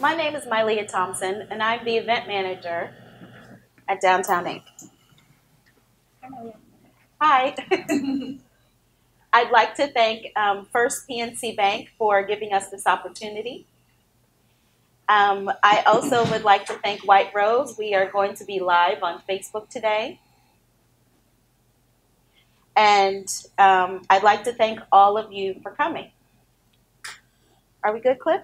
My name is Mylea Thompson, and I'm the event manager at Downtown Inc. Hi. I'd like to thank First PNC Bank for giving us this opportunity. I also would like to thank White Rose. We are going to be live on Facebook today. And I'd like to thank all of you for coming. Are we good, Cliff?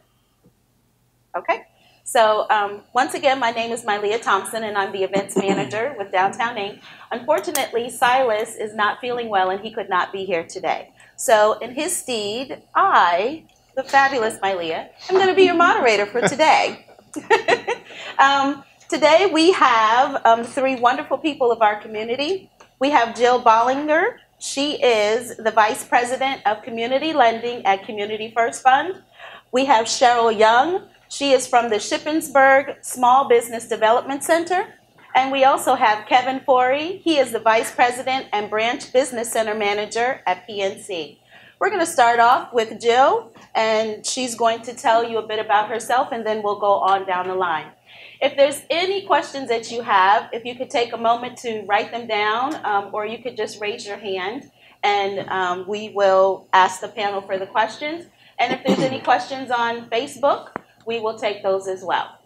Okay. So once again, my name is Mylea Thompson, and I'm the events manager with Downtown Inc. Unfortunately, Silas is not feeling well, and he could not be here today. So in his stead, I, the fabulous Mylea, am going to be your moderator for today. Today we have three wonderful people of our community. We have Jill Bollinger. She is the Vice President of Community Lending at Community First Fund. We have Cheryl Young. She is from the Shippensburg Small Business Development Center. And we also have Kevin Koury. He is the Vice President and Branch Business Center Manager at PNC. We're going to start off with Jill, and she's going to tell you a bit about herself, and then we'll go on down the line. If there's any questions that you have, if you could take a moment to write them down, or you could just raise your hand, and we will ask the panel for the questions. And if there's any questions on Facebook, we will take those as well.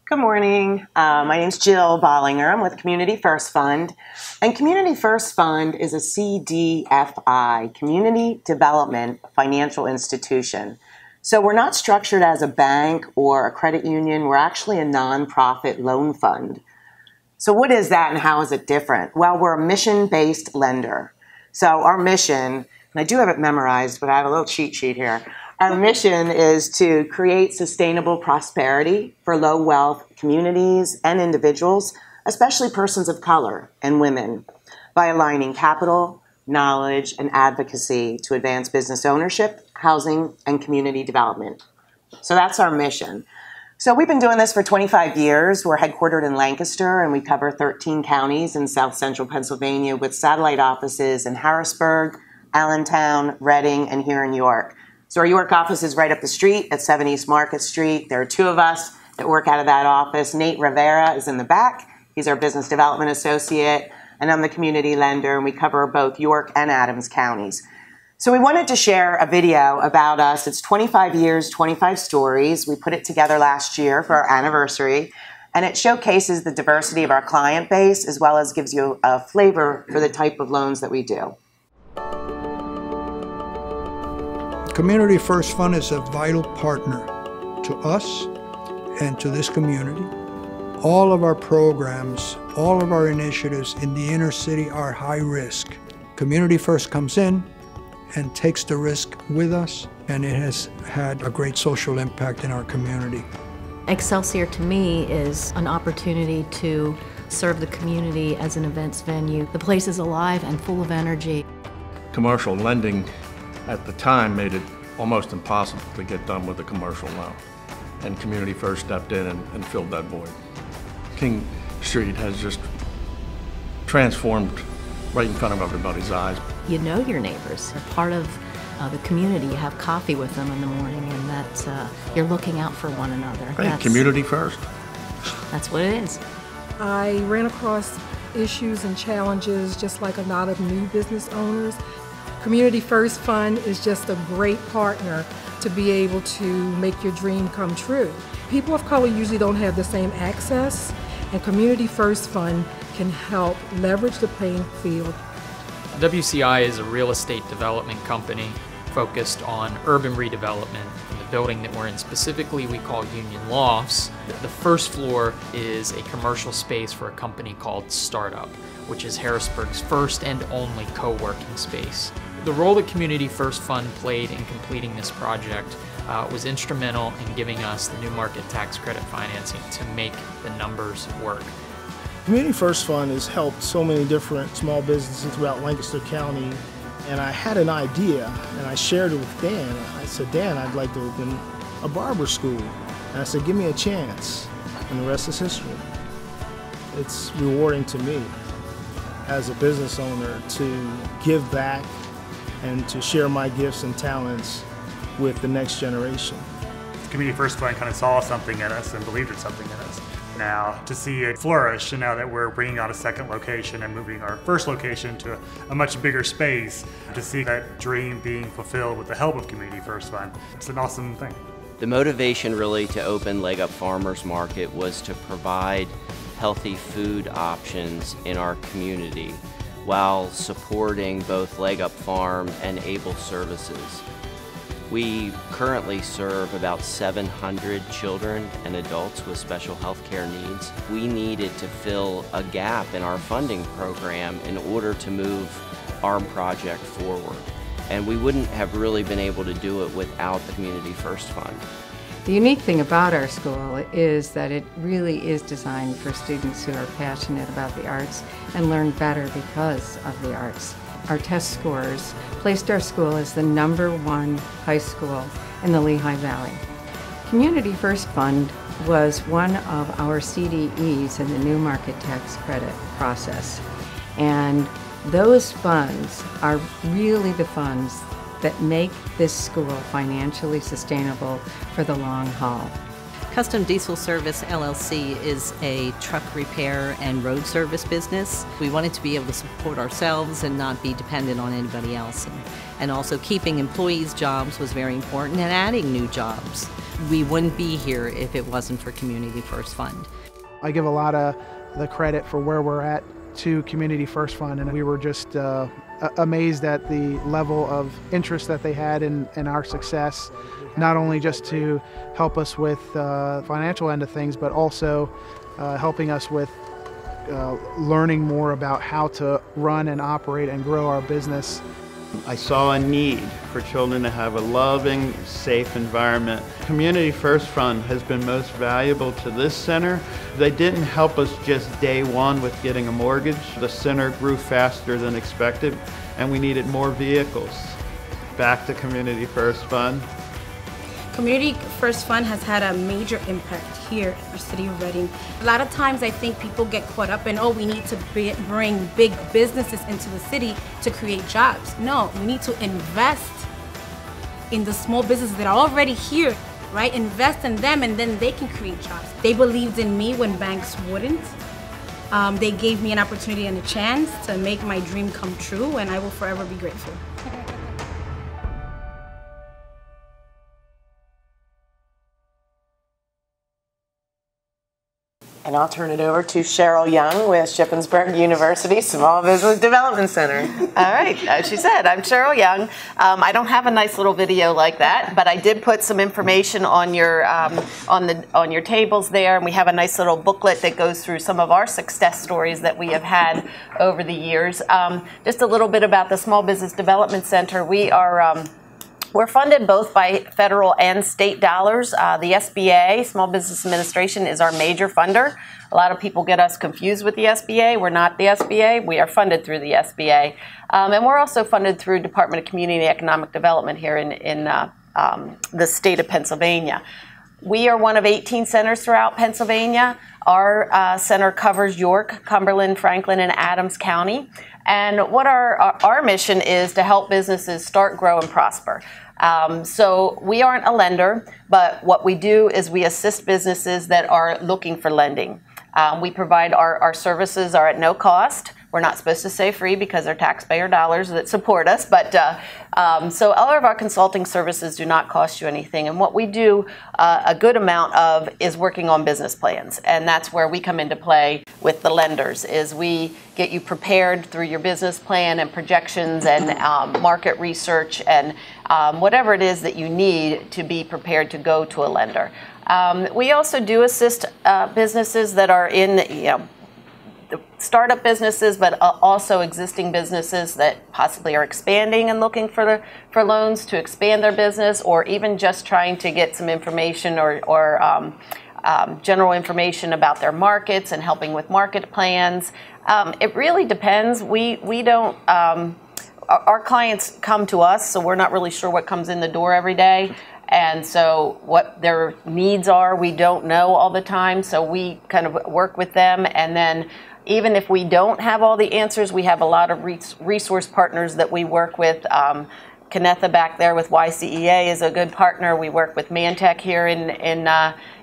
Good morning. My name's Jill Bollinger. I'm with Community First Fund. And Community First Fund is a CDFI, Community Development Financial Institution. So we're not structured as a bank or a credit union. We're actually a nonprofit loan fund. So what is that and how is it different? Well, we're a mission-based lender. So our mission, and I do have it memorized, but I have a little cheat sheet here. Our mission is to create sustainable prosperity for low-wealth communities and individuals, especially persons of color and women, by aligning capital, knowledge, and advocacy to advance business ownership, housing, and community development. So that's our mission. So we've been doing this for 25 years. We're headquartered in Lancaster, and we cover 13 counties in South Central Pennsylvania with satellite offices in Harrisburg, Allentown, Reading, and here in York. So our York office is right up the street at 7 East Market Street. There are two of us that work out of that office. Nate Rivera is in the back. He's our business development associate, and I'm the community lender, and we cover both York and Adams counties. So we wanted to share a video about us. It's 25 years, 25 stories. We put it together last year for our anniversary, and it showcases the diversity of our client base as well as gives you a flavor for the type of loans that we do. Community First Fund is a vital partner to us and to this community. All of our programs, all of our initiatives in the inner city are high risk. Community First comes in and takes the risk with us, and it has had a great social impact in our community. Excelsior to me is an opportunity to serve the community as an events venue. The place is alive and full of energy. Commercial lending at the time made it almost impossible to get done with a commercial loan. And Community First stepped in and filled that void. King Street has just transformed right in front of everybody's eyes. You know your neighbors. They're part of the community. You have coffee with them in the morning, and that you're looking out for one another. Hey, Community First. That's what it is. I ran across issues and challenges just like a lot of new business owners. Community First Fund is just a great partner to be able to make your dream come true. People of color usually don't have the same access, and Community First Fund can help leverage the playing field. WCI is a real estate development company focused on urban redevelopment. The building that we're in specifically we call Union Lofts. The first floor is a commercial space for a company called Startup, which is Harrisburg's first and only co-working space. The role that Community First Fund played in completing this project was instrumental in giving us the new market tax credit financing to make the numbers work. Community First Fund has helped so many different small businesses throughout Lancaster County, and I had an idea and I shared it with Dan. I said, Dan, I'd like to open a barber school. And I said, give me a chance, and the rest is history. It's rewarding to me as a business owner to give back and to share my gifts and talents with the next generation. Community First Fund kind of saw something in us and believed in something in us. Now, to see it flourish, and now that we're bringing out a second location and moving our first location to a much bigger space, to see that dream being fulfilled with the help of Community First Fund, it's an awesome thing. The motivation really to open Leg Up Farmers Market was to provide healthy food options in our community while supporting both Leg Up Farm and Able Services. We currently serve about 700 children and adults with special health care needs. We needed to fill a gap in our funding program in order to move our project forward. And we wouldn't have really been able to do it without the Community First Fund. The unique thing about our school is that it really is designed for students who are passionate about the arts and learn better because of the arts. Our test scores placed our school as the #1 high school in the Lehigh Valley. Community First Fund was one of our CDEs in the New Market Tax Credit process. And those funds are really the funds that make this school financially sustainable for the long haul. Custom Diesel Service LLC is a truck repair and road service business. We wanted to be able to support ourselves and not be dependent on anybody else. And also keeping employees' jobs was very important, and adding new jobs. We wouldn't be here if it wasn't for Community First Fund. I give a lot of the credit for where we're at to Community First Fund, and we were just amazed at the level of interest that they had in our success, not only just to help us with the financial end of things, but also helping us with learning more about how to run and operate and grow our business. I saw a need for children to have a loving, safe environment. Community First Fund has been most valuable to this center. They didn't help us just day one with getting a mortgage. The center grew faster than expected, and we needed more vehicles. Back to Community First Fund. Community First Fund has had a major impact here in our city of Reading. A lot of times I think people get caught up in, oh, we need to bring big businesses into the city to create jobs. No, we need to invest in the small businesses that are already here, right? Invest in them, and then they can create jobs. They believed in me when banks wouldn't. They gave me an opportunity and a chance to make my dream come true, and I will forever be grateful. And I'll turn it over to Cheryl Young with Shippensburg University Small Business Development Center. All right, as she said, I'm Cheryl Young. I don't have a nice little video like that, but I did put some information on your on your tables there, and we have a nice little booklet that goes through some of our success stories that we have had over the years. Just a little bit about the Small Business Development Center. We're funded both by federal and state dollars. The SBA, Small Business Administration, is our major funder. A lot of people get us confused with the SBA. We're not the SBA. We are funded through the SBA. And we're also funded through Department of Community and Economic Development here in the state of Pennsylvania. We are one of 18 centers throughout Pennsylvania. Our center covers York, Cumberland, Franklin, and Adams County. And what our mission is to help businesses start, grow, and prosper. So we aren't a lender, but what we do is we assist businesses that are looking for lending. We provide our services are at no cost. We're not supposed to say free because they're taxpayer dollars that support us, but so all of our consulting services do not cost you anything. And what we do a good amount of is working on business plans, and that's where we come into play with the lenders. Is we get you prepared through your business plan and projections and market research and whatever it is that you need to be prepared to go to a lender. We also do assist businesses that are in, startup businesses, but also existing businesses that possibly are expanding and looking for loans to expand their business, or even just trying to get some information or general information about their markets and helping with market plans. It really depends. We don't. Our clients come to us, so we're not really sure what comes in the door every day. And so what their needs are, we don't know all the time. So we kind of work with them. And then even if we don't have all the answers, we have a lot of resource partners that we work with, Kennetha back there with YCEA is a good partner. We work with Mantech here in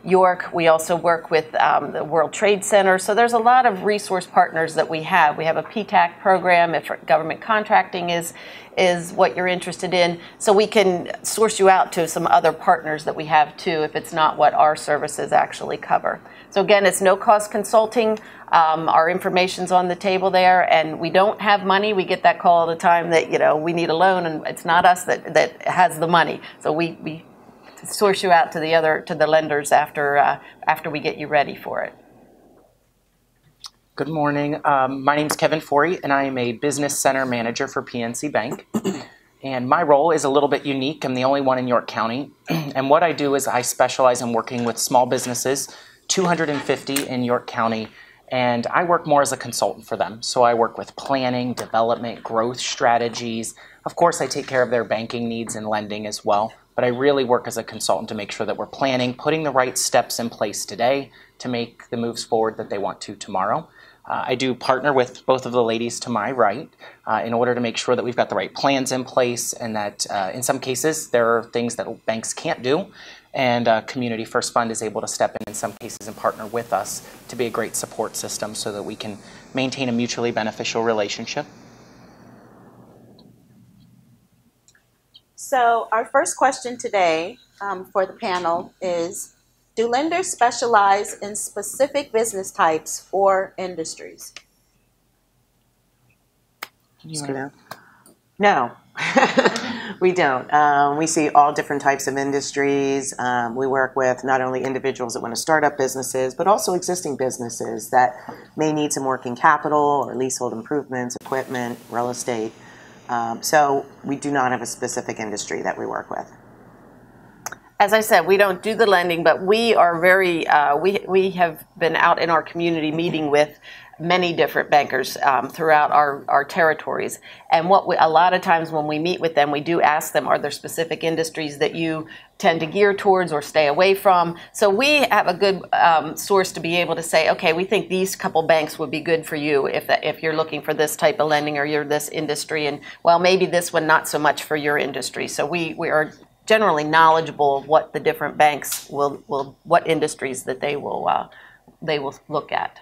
York. We also work with the World Trade Center. So there's a lot of resource partners that we have. We have a PTAC program if government contracting is what you're interested in. So we can source you out to some other partners that we have too if it's not what our services actually cover. So again, it's no-cost consulting. Our information's on the table there, and we don't have money. We get that call all the time that, you know, we need a loan, and it's not us that has the money. So we source you out to the lenders after we get you ready for it. Good morning. My name is Kevin Koury, and I am a business center manager for PNC Bank. And my role is a little bit unique. I'm the only one in York County. And what I do is I specialize in working with small businesses, 250 in York County, and I work more as a consultant for them. So I work with planning, development, growth strategies. Of course, I take care of their banking needs and lending as well, but I really work as a consultant to make sure that we're planning, putting the right steps in place today to make the moves forward that they want to tomorrow. I do partner with both of the ladies to my right in order to make sure that we've got the right plans in place, and that in some cases there are things that banks can't do, and Community First Fund is able to step in some cases and partner with us to be a great support system so that we can maintain a mutually beneficial relationship. So our first question today for the panel is, do lenders specialize in specific business types or industries? No, we don't. We see all different types of industries. We work with not only individuals that want to start up businesses, but also existing businesses that may need some working capital or leasehold improvements, equipment, real estate. So we do not have a specific industry that we work with. As I said, we don't do the lending, but we are very, we have been out in our community meeting with many different bankers throughout our territories. And a lot of times when we meet with them, we do ask them, are there specific industries that you tend to gear towards or stay away from? So we have a good source to be able to say, okay, we think these couple banks would be good for you if you're looking for this type of lending or you're this industry, and well, maybe this one not so much for your industry. So we are generally knowledgeable of what the different banks what industries that they will look at.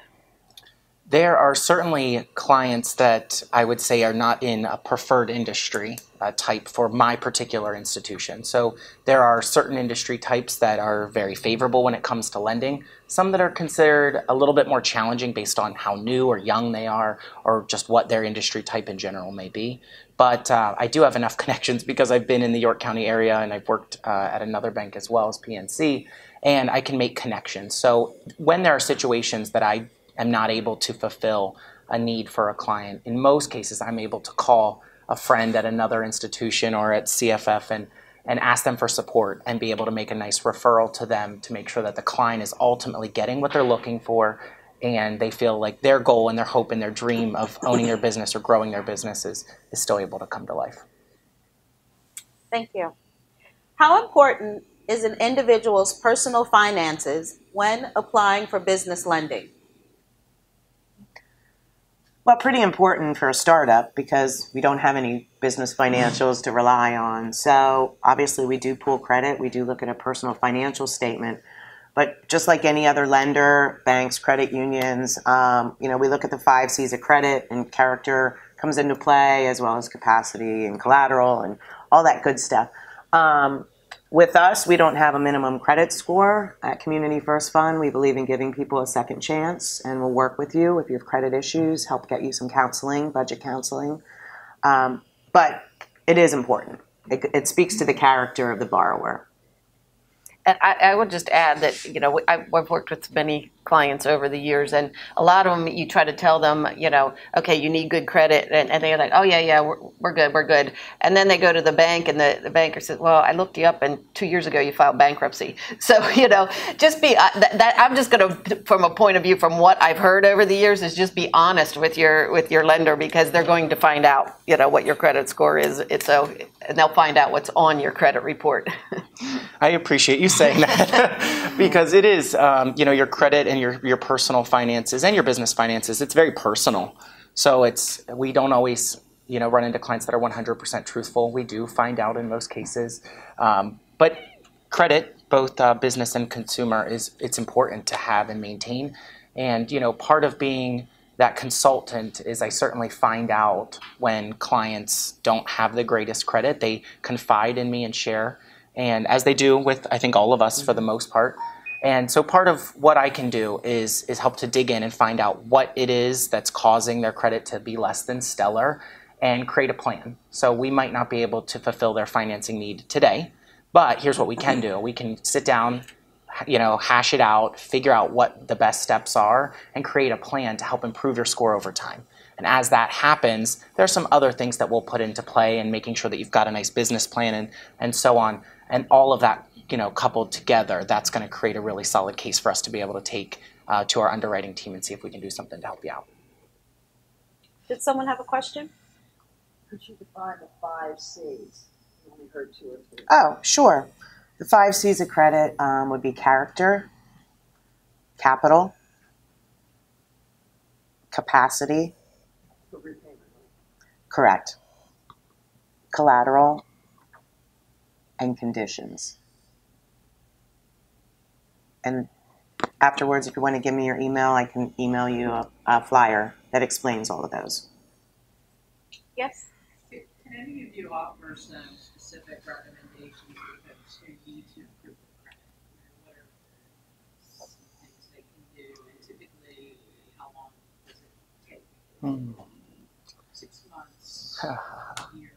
There are certainly clients that I would say are not in a preferred industry type for my particular institution. So there are certain industry types that are very favorable when it comes to lending, some that are considered a little bit more challenging based on how new or young they are, or just what their industry type in general may be. But I do have enough connections because I've been in the York County area, and I've worked at another bank as well as PNC, and I can make connections. So when there are situations that I am not able to fulfill a need for a client, in most cases I'm able to call a friend at another institution or at CFF and ask them for support and be able to make a nice referral to them to make sure that the client is ultimately getting what they're looking for, and they feel like their goal and their hope and their dream of owning their business or growing their business is still able to come to life. Thank you. How important is an individual's personal finances when applying for business lending? Well, pretty important for a startup because we don't have any business financials to rely on. So obviously we do pull credit. We do look at a personal financial statement. But just like any other lender, banks, credit unions, we look at the 5 C's of credit, and character comes into play, as well as capacity and collateral and all that good stuff. With us, we don't have a minimum credit score. At Community First Fund, we believe in giving people a second chance, and we'll work with you if you have credit issues, help get you some counseling, budget counseling. But it is important. It speaks to the character of the borrower. And I would just add that, I've worked with many clients over the years, and a lot of them, you try to tell them, okay, you need good credit, and they're like, oh yeah, we're good. And then they go to the bank, and the banker says, well, I looked you up, and 2 years ago you filed bankruptcy. So, just be, I'm just going to, from a point of view, from what I've heard over the years, is just be honest with your lender, because they're going to find out, what your credit score is. And they'll find out what's on your credit report. I appreciate you saying that because it is, your credit and your personal finances and your business finances, it's very personal. So we don't always run into clients that are 100% truthful. We do find out in most cases. But credit, both business and consumer, it's important to have and maintain. And, part of being that consultant is I certainly find out when clients don't have the greatest credit. They confide in me and share, and as they do with, I think, all of us for the most part. And so part of what I can do is help to dig in and find out what it is that's causing their credit to be less than stellar and create a plan. So we might not be able to fulfill their financing need today, but here's what we can do. We can sit down, hash it out, figure out what the best steps are, and create a plan to help improve your score over time. And as that happens, there's some other things that we'll put into play and making sure that you've got a nice business plan and so on. And all of that, coupled together, that's going to create a really solid case for us to be able to take to our underwriting team and see if we can do something to help you out. Did someone have a question? Could you define the 5 C's? You only heard 2 or 3. Oh, sure. The 5 C's of credit would be character, capital, capacity, For repayment. correct, collateral, and conditions. And afterwards, if you want to give me your email, I can email you a flyer that explains all of those. Yes? Can any of you offer some specific recommendations for folks who need to improve their credit? What are some things they can do, and typically, how long does it take? 6 months, a year?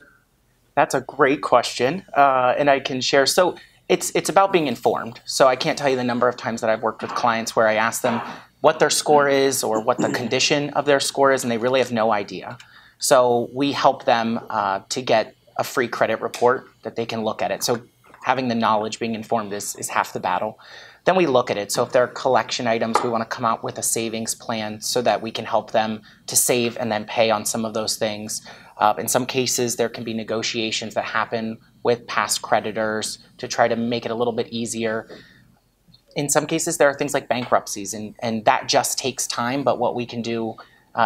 That's a great question, and I can share. So it's about being informed. So I can't tell you the number of times that I've worked with clients where I ask them what their score is or what the condition of their score is, and they really have no idea. So we help them to get a free credit report that they can look at it. So having the knowledge, being informed is half the battle. Then we look at it. So if there are collection items, we want to come out with a savings plan so that we can help them to save and then pay on some of those things. In some cases, there can be negotiations that happen with past creditors to try to make it a little bit easier. In some cases, there are things like bankruptcies, and that just takes time. But what we can do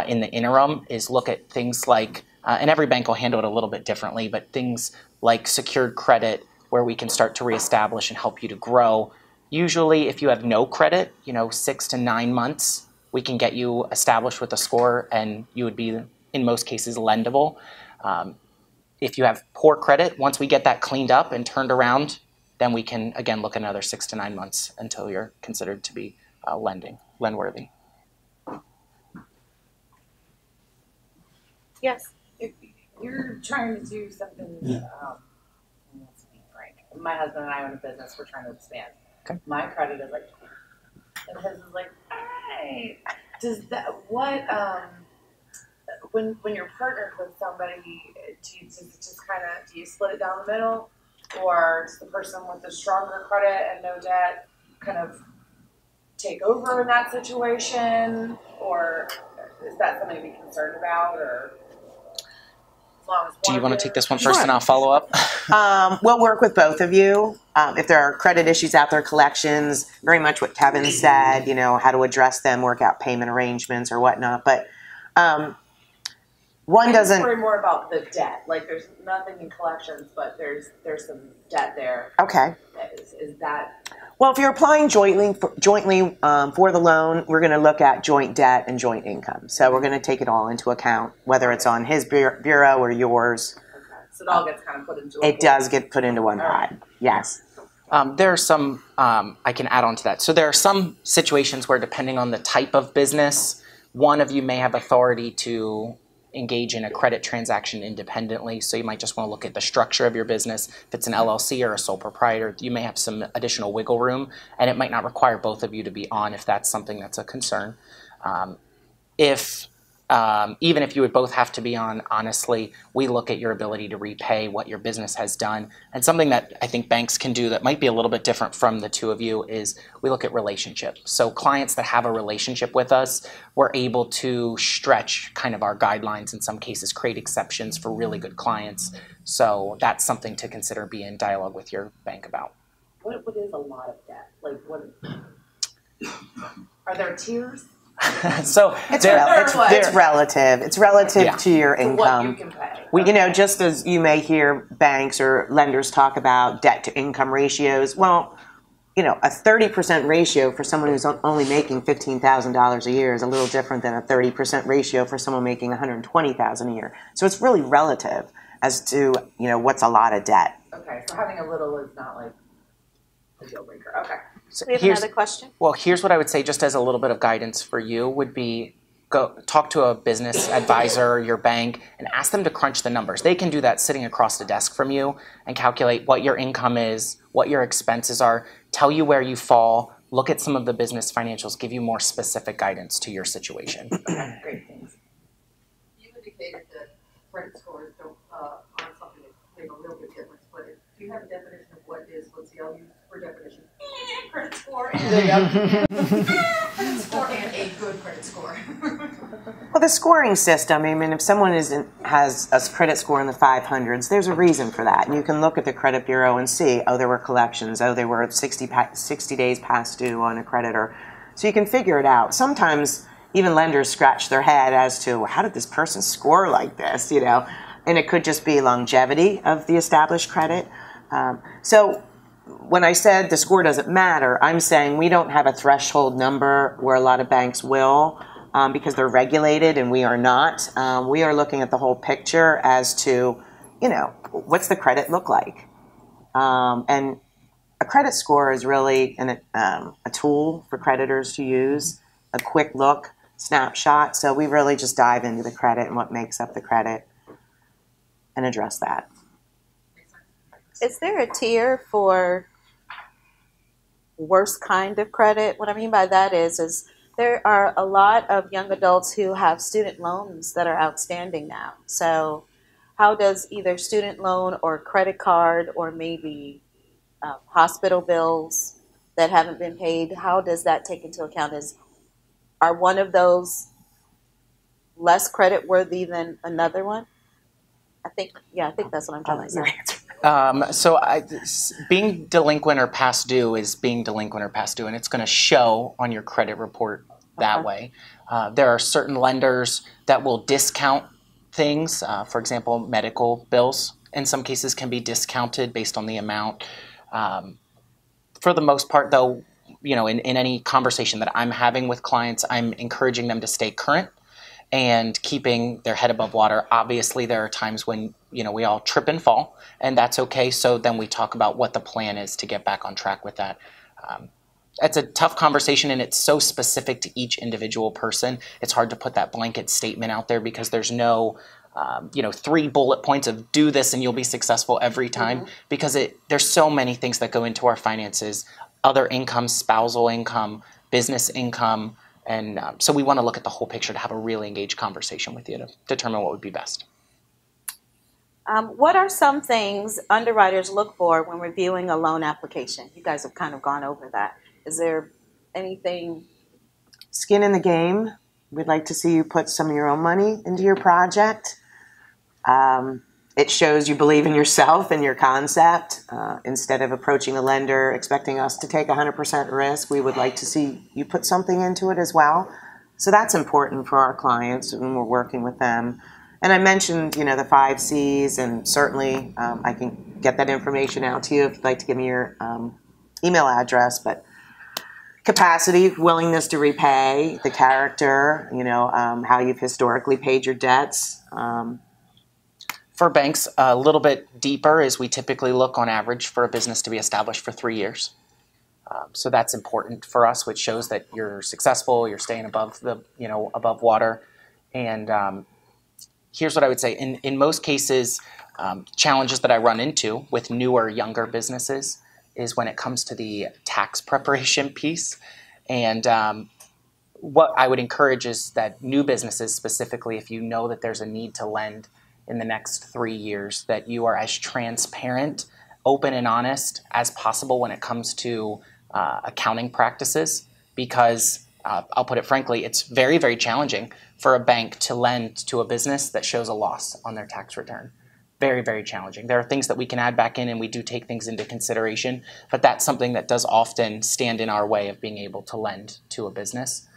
in the interim is look at things like, and every bank will handle it a little bit differently, but things like secured credit where we can start to reestablish and help you to grow. Usually, if you have no credit, 6 to 9 months, we can get you established with a score, and you would be, in most cases, lendable. If you have poor credit, once we get that cleaned up and turned around, then we can, again, look at another 6 to 9 months until you're considered to be lendworthy. Yes. If you're trying to do something, my husband and I own a business, we're trying to expand. Okay. My credit is like, and his is like, hey, does that, when you're partnered with somebody, do you split it down the middle? Or does the person with the stronger credit and no debt kind of take over in that situation? Or is that something to be concerned about? Or as long as Do you want to take this one first Sure. and I'll follow up? We'll work with both of you. If there are credit issues out there, collections, very much what Kevin said, how to address them, work out payment arrangements or whatnot. But one doesn't. worry more about the debt. Like there's nothing in collections, but there's some debt there. Okay. Is that? Well, if you're applying jointly for the loan, we're going to look at joint debt and joint income. So we're going to take it all into account, whether it's on his bureau or yours. Okay. So it all gets kind of put into. It does get put into one pot. Yes. There are some, I can add on to that. So there are some situations where, depending on the type of business, one of you may have authority to engage in a credit transaction independently. So you might just want to look at the structure of your business. If it's an LLC or a sole proprietor, you may have some additional wiggle room, and it might not require both of you to be on if that's something that's a concern. Even if you would both have to be on, honestly, we look at your ability to repay what your business has done. And something that I think banks can do that might be a little bit different from the two of you is we look at relationships. So clients that have a relationship with us, we're able to stretch kind of our guidelines, in some cases create exceptions for really good clients. So that's something to consider, be in dialogue with your bank about. What is a lot of debt? Like what? Are there tiers? So it's relative. It's relative to your income. What you can pay. You know, just as you may hear banks or lenders talk about debt to income ratios, well, you know, a 30% ratio for someone who's only making $15,000 a year is a little different than a 30% ratio for someone making $120,000 a year. So it's really relative as to, you know, what's a lot of debt. Okay, so having a little is not like a deal breaker. Okay. So we have another question. Well, here's what I would say, just as a little bit of guidance for you, would be go talk to a business advisor, your bank, and ask them to crunch the numbers. They can do that sitting across the desk from you and calculate what your income is, what your expenses are, tell you where you fall, look at some of the business financials, give you more specific guidance to your situation. Okay, great, thanks. You indicated that credit scores don't aren't something that make a real big difference, but do you have a definition of what is, let's see, I'll use for definition, credit score and credit score and a good credit score? Well, the scoring system, I mean, if someone has a credit score in the 500s, there's a reason for that. And you can look at the credit bureau and see, oh, there were collections, oh, there were 60 days past due on a creditor. So you can figure it out. Sometimes even lenders scratch their head as to, how did this person score like this, you know? And it could just be longevity of the established credit. So when I said the score doesn't matter, I'm saying we don't have a threshold number where a lot of banks will, because they're regulated and we are not. We are looking at the whole picture as to, you know, what's the credit look like? And a credit score is really a tool for creditors to use, a quick look, snapshot. So we really just dive into the credit and what makes up the credit and address that. Is there a tier for worst kind of credit? What I mean by that is there are a lot of young adults who have student loans that are outstanding now. So how does either student loan or credit card or maybe hospital bills that haven't been paid, how does that take into account? Are one of those less credit worthy than another one? I think that's what I'm trying to say. So being delinquent or past due is being delinquent or past due, and it's going to show on your credit report that way. There are certain lenders that will discount things. For example, medical bills in some cases can be discounted based on the amount. For the most part, though, you know, in any conversation that I'm having with clients, I'm encouraging them to stay current and keeping their head above water. Obviously, there are times when, you know, we all trip and fall, and that's okay. So then we talk about what the plan is to get back on track with that. It's a tough conversation, and it's so specific to each individual person. It's hard to put that blanket statement out there because there's no, 3 bullet points of do this and you'll be successful every time, because there's so many things that go into our finances, other income, spousal income, business income. And so we want to look at the whole picture to have a really engaged conversation with you to determine what would be best. What are some things underwriters look for when reviewing a loan application? You guys have kind of gone over that. Is there anything? Skin in the game. We'd like to see you put some of your own money into your project. It shows you believe in yourself and your concept. Instead of approaching a lender expecting us to take 100% risk, we would like to see you put something into it as well. So that's important for our clients when we're working with them. And I mentioned, the 5 C's, and certainly I can get that information out to you if you'd like to give me your email address. But capacity, willingness to repay, the character, how you've historically paid your debts. For banks, a little bit deeper is we typically look on average for a business to be established for 3 years. So that's important for us, which shows that you're successful, you're staying above above water. And here's what I would say. In most cases, challenges that I run into with newer, younger businesses is when it comes to the tax preparation piece. And what I would encourage is that new businesses, specifically, if you know that there's a need to lend in the next 3 years, that you are as transparent, open, and honest as possible when it comes to accounting practices, because I'll put it frankly, it's very, very challenging for a bank to lend to a business that shows a loss on their tax return. Very, very challenging. There are things that we can add back in, and we do take things into consideration, but that's something that does often stand in our way of being able to lend to a business.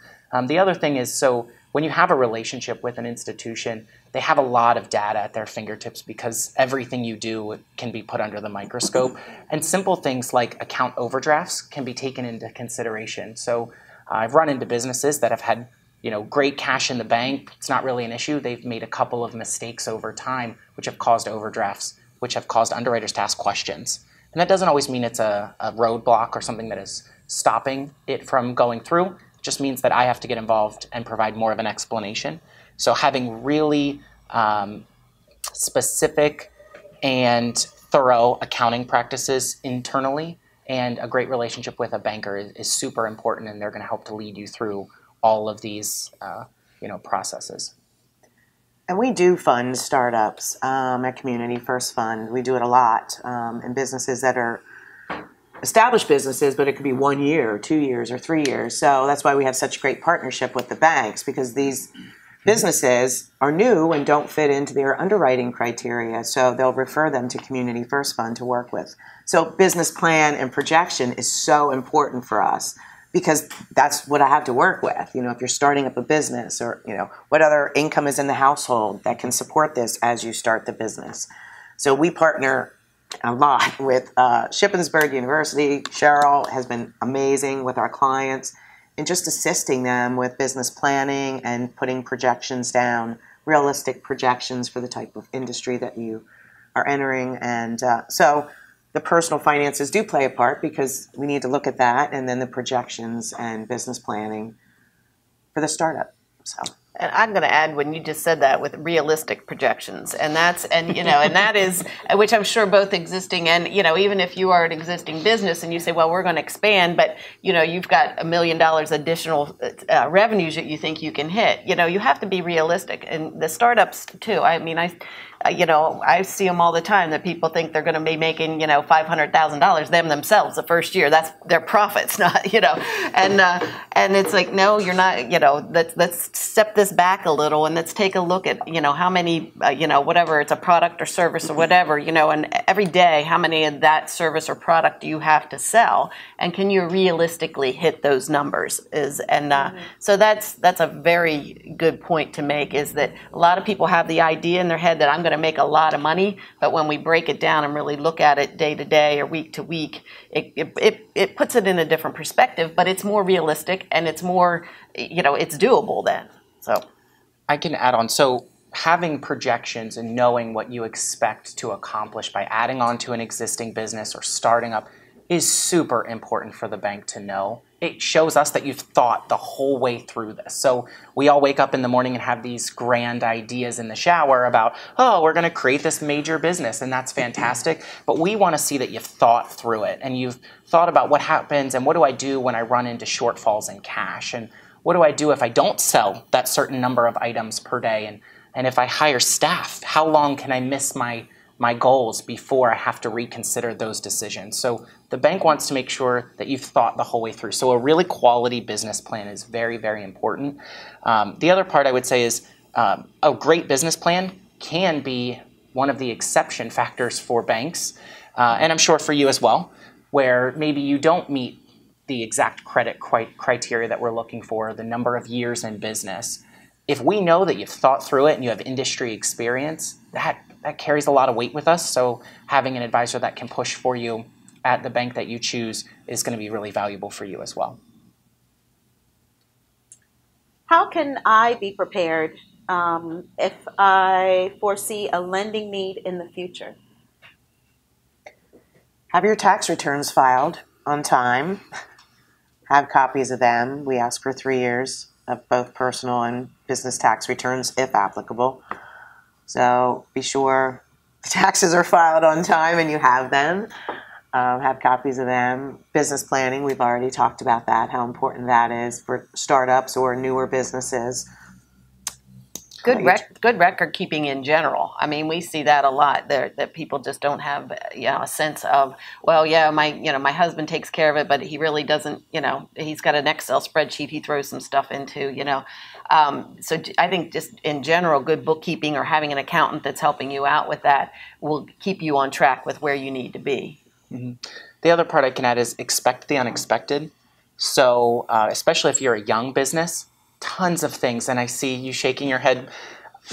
The other thing is, so when you have a relationship with an institution, they have a lot of data at their fingertips because everything you do can be put under the microscope. And simple things like account overdrafts can be taken into consideration. So I've run into businesses that have had great cash in the bank. It's not really an issue. They've made a couple of mistakes over time, which have caused overdrafts, which have caused underwriters to ask questions. And that doesn't always mean it's a roadblock or something that is stopping it from going through. It just means that I have to get involved and provide more of an explanation. So having really specific and thorough accounting practices internally and a great relationship with a banker is super important, and they're going to help to lead you through all of these processes. And we do fund startups at Community First Fund. We do it a lot in businesses that are established businesses, but it could be 1 year, 2 years, or 3 years. So that's why we have such great partnership with the banks, because these businesses are new and don't fit into their underwriting criteria. So they'll refer them to Community First Fund to work with. So business plan and projection is so important for us, because that's what I have to work with. If you're starting up a business, or, what other income is in the household that can support this as you start the business. So we partner a lot with Shippensburg University. Cheryl has been amazing with our clients in just assisting them with business planning and putting projections down, realistic projections for the type of industry that you are entering. And so the personal finances do play a part, because we need to look at that, and then the projections and business planning for the startup. So. And I'm going to add, when you just said that, with realistic projections, and that is, which I'm sure both existing and, even if you are an existing business and you say, well, we're going to expand, but, you've got $1 million additional revenues that you think you can hit, you have to be realistic. And the startups too. I see them all the time, that people think they're going to be making, $500,000 themselves the first year. That's their profits, not, and it's like, no, you're not, let's step this back a little, and let's take a look at, how many, whatever, it's a product or service or whatever, and every day, how many of that service or product do you have to sell, and can you realistically hit those numbers? So that's a very good point to make, is that a lot of people have the idea in their head that I'm going to make a lot of money, but when we break it down and really look at it day to day or week to week, it puts it in a different perspective, but it's more realistic, and it's more, it's doable then. So I can add on. So having projections and knowing what you expect to accomplish by adding on to an existing business or starting up is super important for the bank to know. It shows us that you've thought the whole way through this. So we all wake up in the morning and have these grand ideas in the shower about, oh, we're going to create this major business, and that's fantastic. But we want to see that you've thought through it, and you've thought about what happens, and what do I do when I run into shortfalls in cash, and what do I do if I don't sell that certain number of items per day, and if I hire staff, how long can I miss my goals before I have to reconsider those decisions? So the bank wants to make sure that you've thought the whole way through. So a really quality business plan is very, very important. The other part I would say is a great business plan can be one of the exception factors for banks, and I'm sure for you as well, where maybe you don't meet the exact credit criteria that we're looking for, the number of years in business. If we know that you've thought through it and you have industry experience, that carries a lot of weight with us. So having an advisor that can push for you at the bank that you choose is going to be really valuable for you as well. How can I be prepared if I foresee a lending need in the future? Have your tax returns filed on time. Have copies of them. We ask for 3 years of both personal and business tax returns, if applicable. So be sure the taxes are filed on time and you have them. Have copies of them. Business planning, we've already talked about that, how important that is for startups or newer businesses. Good record keeping in general. I mean, we see that a lot there, that people just don't have, a sense of, well, yeah, my husband takes care of it, but he really doesn't, he's got an Excel spreadsheet he throws some stuff into, So I think just in general, good bookkeeping or having an accountant that's helping you out with that will keep you on track with where you need to be. Mm-hmm. The other part I can add is expect the unexpected. So especially if you're a young business, tons of things, and I see you shaking your head.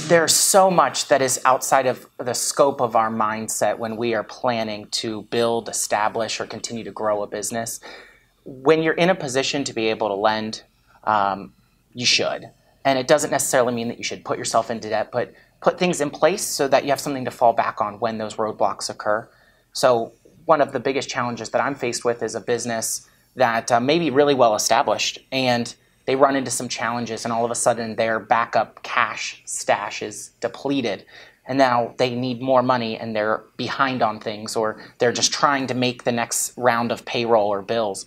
There's so much that is outside of the scope of our mindset when we are planning to build, establish, or continue to grow a business. When you're in a position to be able to lend, you should. And it doesn't necessarily mean that you should put yourself into debt, but put things in place so that you have something to fall back on when those roadblocks occur. So one of the biggest challenges that I'm faced with is a business that may be really well established, and they run into some challenges, and all of a sudden their backup cash stash is depleted. And now they need more money, and they're behind on things, or they're just trying to make the next round of payroll or bills.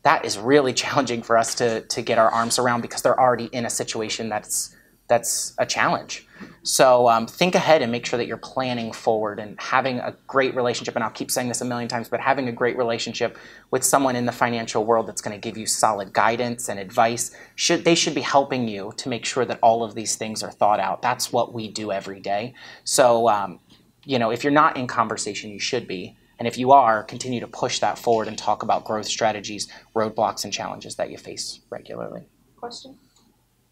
That is really challenging for us to get our arms around, because they're already in a situation that's a challenge. So think ahead and make sure that you're planning forward and having a great relationship. And I'll keep saying this a million times, but having a great relationship with someone in the financial world that's going to give you solid guidance and advice. They should be helping you to make sure that all of these things are thought out. That's what we do every day. So, if you're not in conversation, you should be. And if you are, continue to push that forward and talk about growth strategies, roadblocks, and challenges that you face regularly. Question?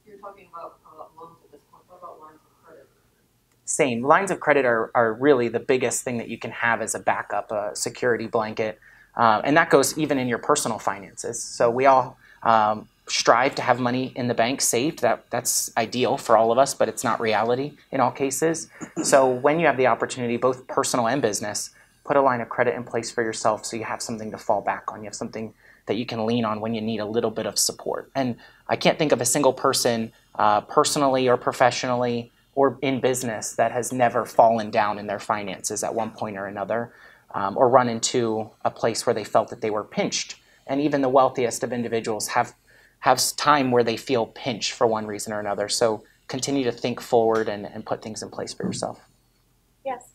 You're talking about loans at this point. What about lines of credit? Same. Lines of credit are really the biggest thing that you can have as a backup, a security blanket. And that goes even in your personal finances. So we all strive to have money in the bank saved. That's ideal for all of us, but it's not reality in all cases. So when you have the opportunity, both personal and business, put a line of credit in place for yourself so you have something to fall back on. You have something that you can lean on when you need a little bit of support. And I can't think of a single person, personally or professionally or in business, that has never fallen down in their finances at one point or another, or run into a place where they felt that they were pinched. And even the wealthiest of individuals have time where they feel pinched for one reason or another. So continue to think forward and put things in place for yourself. Yes.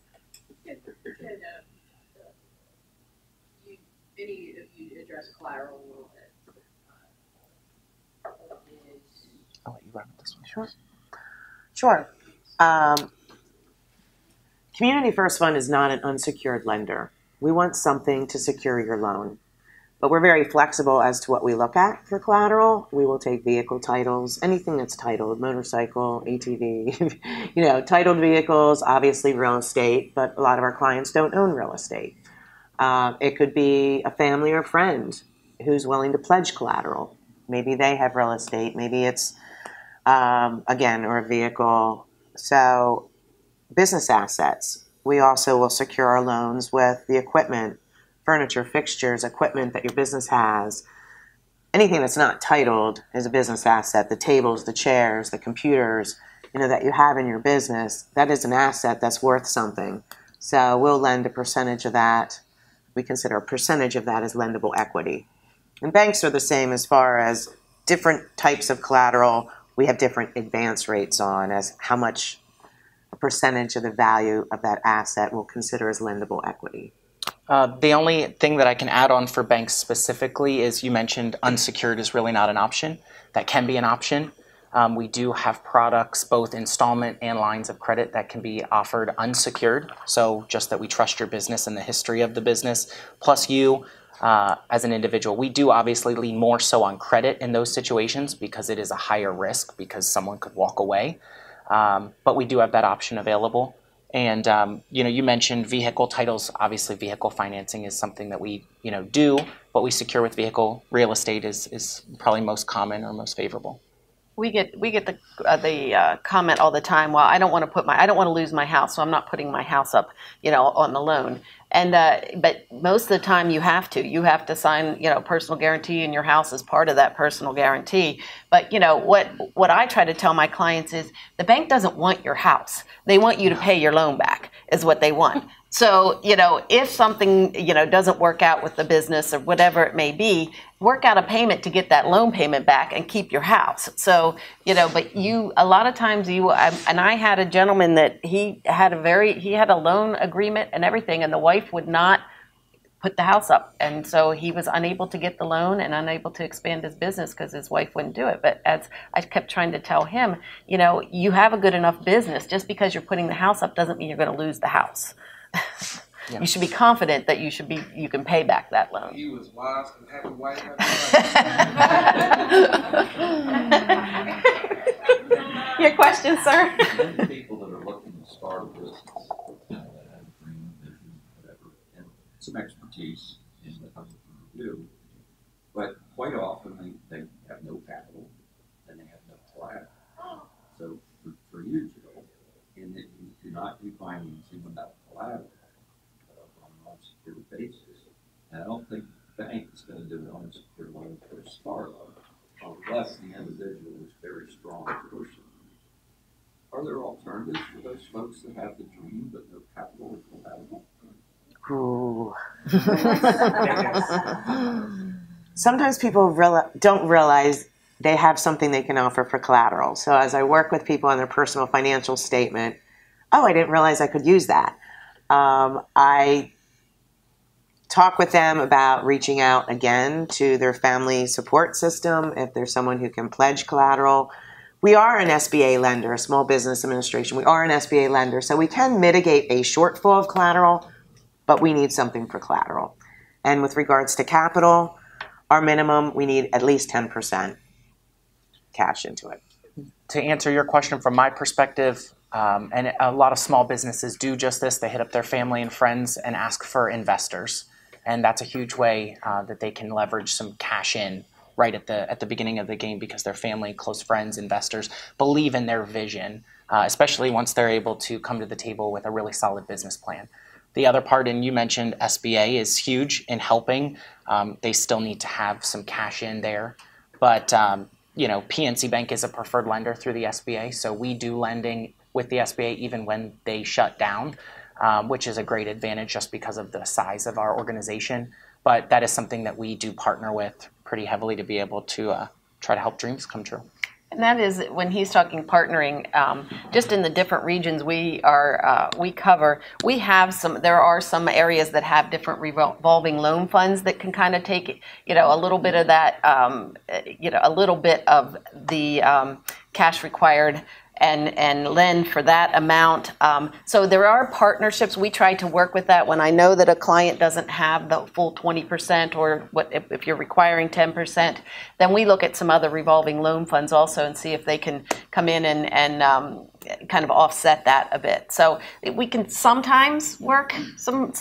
Any of you address collateral a little bit? I'll let you run with this one. Sure. Community First Fund is not an unsecured lender. We want something to secure your loan. But we're very flexible as to what we look at for collateral. We will take vehicle titles, anything that's titled, motorcycle, ATV, titled vehicles, obviously real estate, but a lot of our clients don't own real estate. It could be a family or friend who's willing to pledge collateral. Maybe they have real estate. Maybe it's, or a vehicle. So business assets. We also will secure our loans with the equipment, furniture, fixtures, equipment that your business has. Anything that's not titled is a business asset. The tables, the chairs, the computers, that you have in your business, that is an asset that's worth something. So we'll lend a percentage of that. We consider a percentage of that as lendable equity. And banks are the same as far as different types of collateral. We have different advance rates on as how much a percentage of the value of that asset we'll consider as lendable equity. The only thing that I can add on for banks specifically is you mentioned unsecured is really not an option. That can be an option. We do have products, both installment and lines of credit, that can be offered unsecured. So just that we trust your business and the history of the business, plus you as an individual. We do obviously lean more so on credit in those situations because it is a higher risk because someone could walk away. But we do have that option available. And, you mentioned vehicle titles. Obviously, vehicle financing is something that we, do. What we secure with vehicle real estate is probably most common or most favorable. We get the comment all the time. Well, I don't want to lose my house, so I'm not putting my house up, on the loan. And but most of the time you have to sign, personal guarantee, and your house is part of that personal guarantee. But what I try to tell my clients is the bank doesn't want your house. They want you to pay your loan back is what they want. So, if something, doesn't work out with the business or whatever it may be, work out a payment to get that loan payment back and keep your house. So, but a lot of times and I had a gentleman that he had a loan agreement and everything, and the wife would not put the house up. And so he was unable to get the loan and unable to expand his business because his wife wouldn't do it. But as I kept trying to tell him, you have a good enough business. Just because you're putting the house up doesn't mean you're going to lose the house. Yeah. You should be confident that you can pay back that loan. He was wise and happy wife. question, sir. Many people that are looking to start a business, that have a dream, vision, whatever, and some expertise in the type of thing they do, but quite often they have no capital and they have no collateral. So for you, Jill, in that you do not do financing without collateral on an unsecured basis, and I don't think the bank is going to do an unsecured loan for a startup unless the individual is a very strong person. Are there alternatives for those folks that have the dream but no capital or collateral? Ooh. Sometimes people don't realize they have something they can offer for collateral. So as I work with people on their personal financial statement, oh, I didn't realize I could use that. I talk with them about reaching out again to their family support system if there's someone who can pledge collateral. We are an SBA lender, a Small Business Administration. We are an SBA lender, so we can mitigate a shortfall of collateral, but we need something for collateral. And with regards to capital, our minimum, we need at least 10% cash into it. To answer your question from my perspective, and a lot of small businesses do just this, they hit up their family and friends and ask for investors. And that's a huge way that they can leverage some cash in right at the beginning of the game because their family, close friends, investors believe in their vision, especially once they're able to come to the table with a really solid business plan. The other part, and you mentioned SBA, is huge in helping. They still need to have some cash in there. But, PNC Bank is a preferred lender through the SBA. So we do lending with the SBA even when they shut down, which is a great advantage just because of the size of our organization. But that is something that we do partner with pretty heavily to be able to try to help dreams come true. And that is when he's talking partnering, just in the different regions we cover, there are some areas that have different revolving loan funds that can kind of take, a little bit of that, a little bit of the cash required and lend for that amount. So there are partnerships. We try to work with that when I know that a client doesn't have the full 20% or if you're requiring 10%, then we look at some other revolving loan funds also and see if they can come in and kind of offset that a bit. So we can sometimes work some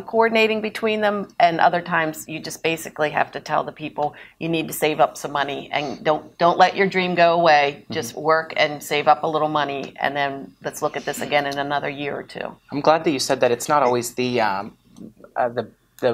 coordinating between them, and other times you just basically have to tell the people you need to save up some money and don't let your dream go away. Just work and save up a little money, and then let's look at this again in another year or two. I'm glad that you said that it's not always the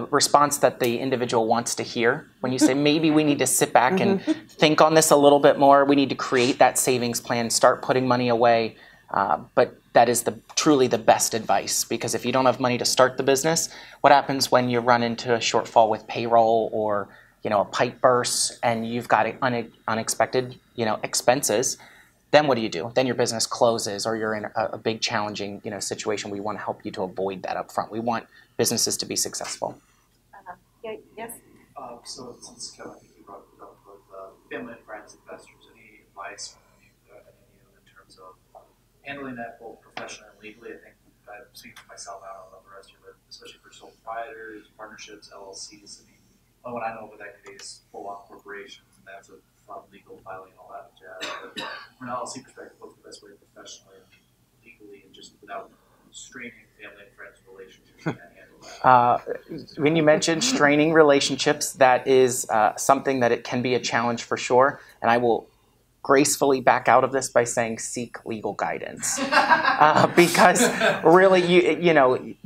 response that the individual wants to hear. When you say maybe we need to sit back and think on this a little bit more, we need to create that savings plan, start putting money away. But that is truly the best advice, because if you don't have money to start the business, what happens when you run into a shortfall with payroll or a pipe burst and you've got unexpected expenses? Then what do? Then your business closes or you're in a big challenging situation. We want to help you to avoid that up front. We want businesses to be successful. Yes. So since Kevin, I think you brought it up with family and friends, investors, any advice from you in terms of handling that both professionally and legally? I think I'm speaking for myself, I don't know the rest of you, but especially for sole proprietors, partnerships, LLCs. What I know about that case, full-on corporations, and that's a fun legal filing and all that jazz. But from an LLC perspective, what's the best way professionally and legally, and just without straining family and friends relationships, you can't handle that? When you mentioned straining relationships, that is something that it can be a challenge for sure. And I will gracefully back out of this by saying seek legal guidance, because really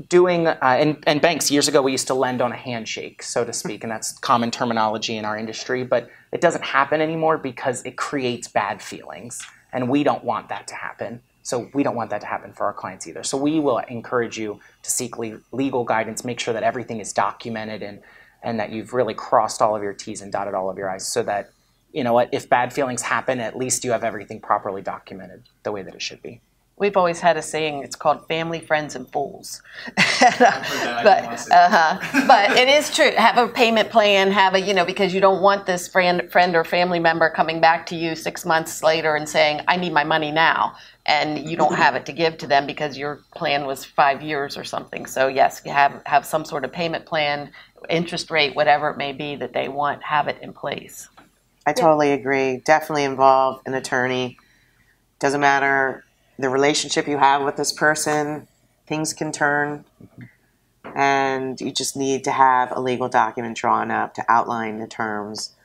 doing and banks years ago we used to lend on a handshake, so to speak, and that's common terminology in our industry, but it doesn't happen anymore because it creates bad feelings, and we don't want that to happen. So we don't want that to happen for our clients either. So we will encourage you to seek legal guidance, make sure that everything is documented and that you've really crossed all of your T's and dotted all of your I's, so that if bad feelings happen, at least you have everything properly documented the way that it should be. We've always had a saying, it's called family, friends, and fools. But it is true. Have a payment plan, because you don't want this friend or family member coming back to you 6 months later and saying, I need my money now. And you don't have it to give to them because your plan was 5 years or something. So yes, you have some sort of payment plan, interest rate, whatever it may be that they want, have it in place. I totally agree. Definitely involve an attorney. Doesn't matter the relationship you have with this person, things can turn, and you just need to have a legal document drawn up to outline the terms,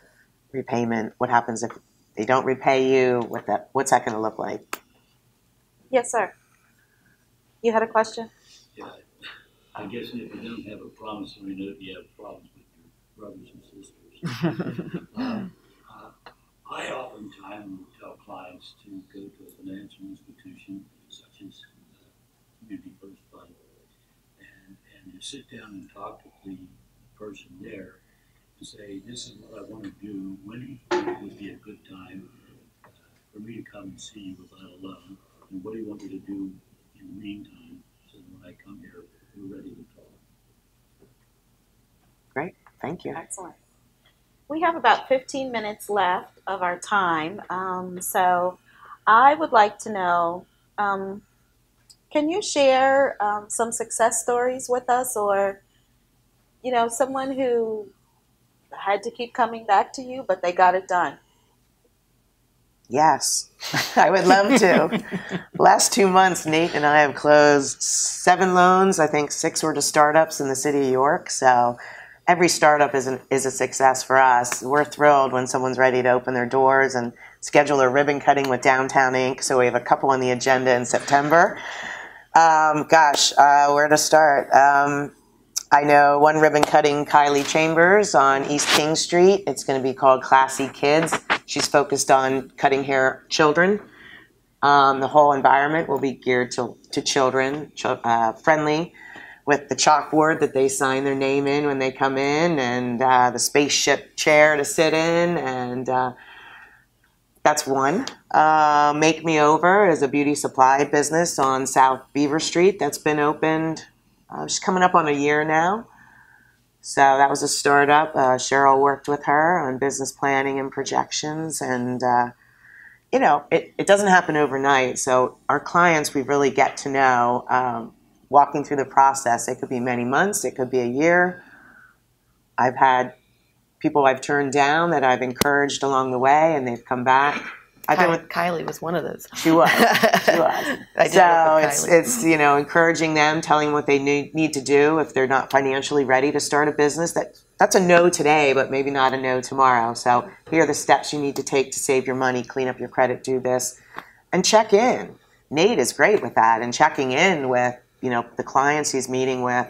repayment, what happens if they don't repay you, what's that going to look like? Yes, sir. You had a question? Yeah. I guess if you don't have a promissory note, you have problems with your brothers and sisters. I oftentimes tell clients to go to a financial institution such as Community First Fund, and you sit down and talk to the person there and say, this is what I want to do, when do you think would be a good time for me to come and see you without a loan, and what do you want me to do in the meantime, so that when I come here, we're ready to talk. Great, thank you. Excellent. We have about 15 minutes left of our time, so I would like to know, can you share some success stories with us, or someone who had to keep coming back to you, but they got it done? Yes, I would love to. Last 2 months, Nate and I have closed 7 loans. I think 6 were to startups in the city of York. So every startup is a success for us. We're thrilled when someone's ready to open their doors and schedule a ribbon cutting with Downtown Inc. So we have a couple on the agenda in September. Where to start? I know one ribbon cutting, Kylie Chambers on East King Street. It's going to be called Classy Kids. She's focused on cutting hair children. The whole environment will be geared to children, friendly, with the chalkboard that they sign their name in when they come in, and the spaceship chair to sit in, and that's one. Make Me Over is a beauty supply business on South Beaver Street that's been opened. She's coming up on a year now. So that was a startup. Cheryl worked with her on business planning and projections. And, it doesn't happen overnight. So our clients, we really get to know walking through the process. It could be many months. It could be a year. I've had people I've turned down that I've encouraged along the way, and they've come back. Kylie was one of those. She was. It's encouraging them, telling them what they need to do if they're not financially ready to start a business. That's a no today, but maybe not a no tomorrow. So here are the steps you need to take to save your money, clean up your credit, do this, and check in. Nate is great with that, and checking in with the clients he's meeting with